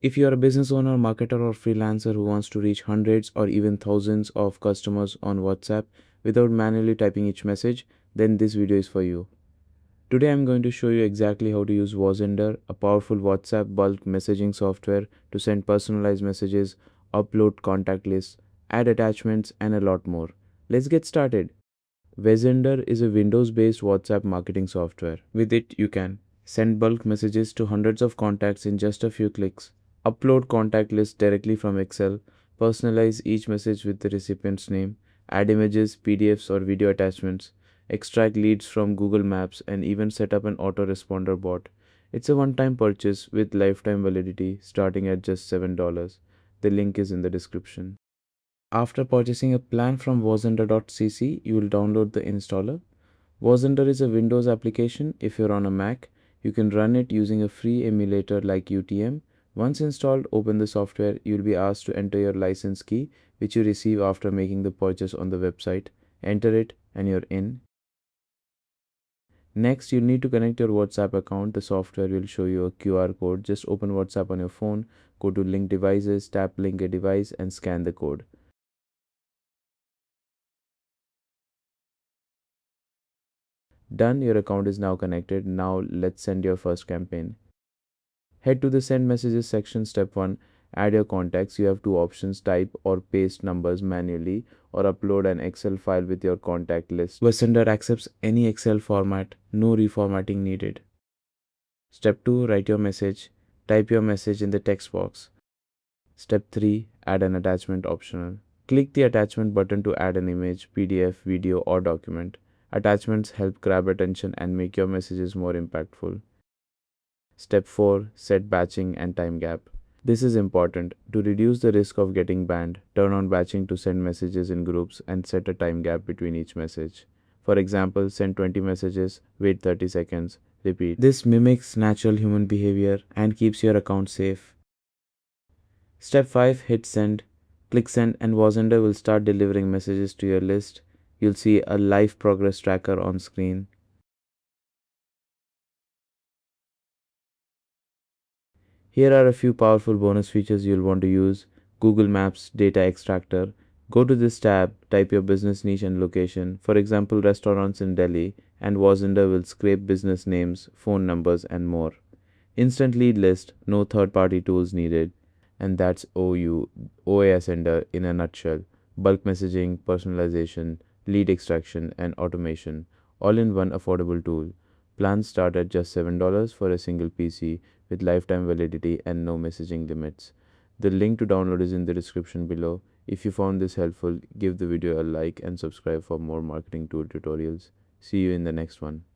If you are a business owner, marketer, or freelancer who wants to reach hundreds or even thousands of customers on WhatsApp without manually typing each message, then this video is for you. Today I'm going to show you exactly how to use WASender, a powerful WhatsApp bulk messaging software to send personalized messages, upload contact lists, add attachments, and a lot more. Let's get started. WASender is a Windows-based WhatsApp marketing software. With it, you can send bulk messages to hundreds of contacts in just a few clicks, upload contact lists directly from Excel, personalize each message with the recipient's name, add images, PDFs, or video attachments, extract leads from Google Maps, and even set up an autoresponder bot. It's a one-time purchase with lifetime validity starting at just $7. The link is in the description. After purchasing a plan from WASender.cc, you will download the installer. WASender is a Windows application. If you're on a Mac, you can run it using a free emulator like UTM. Once installed, open the software. You'll be asked to enter your license key, which you receive after making the purchase on the website. Enter it and you're in. Next, you need to connect your WhatsApp account. The software will show you a QR code. Just open WhatsApp on your phone, go to Link Devices, tap Link a Device, and scan the code. Done, your account is now connected. Now let's send your first campaign. Head to the send messages section. Step 1, add your contacts. You have two options: type or paste numbers manually, or upload an Excel file with your contact list. WASender accepts any Excel format, no reformatting needed. Step 2, write your message. Type your message in the text box. Step 3, add an attachment optional. Click the attachment button to add an image, PDF, video, or document. Attachments help grab attention and make your messages more impactful. Step 4, set batching and time gap. This is important. To reduce the risk of getting banned, turn on batching to send messages in groups and set a time gap between each message. For example, send 20 messages, wait 30 seconds, repeat. This mimics natural human behavior and keeps your account safe. Step 5, hit send. Click send and WASender will start delivering messages to your list. You'll see a live progress tracker on screen. Here are a few powerful bonus features you'll want to use. Google Maps Data Extractor. Go to this tab, type your business niche and location, for example restaurants in Delhi, and WASender will scrape business names, phone numbers, and more. Instant lead list, no third-party tools needed. And that's WASender in a nutshell. Bulk messaging, personalization, lead extraction, and automation, all in one affordable tool. Plans start at just $7 for a single PC with lifetime validity and no messaging limits. The link to download is in the description below. If you found this helpful, give the video a like and subscribe for more marketing tool tutorials. See you in the next one.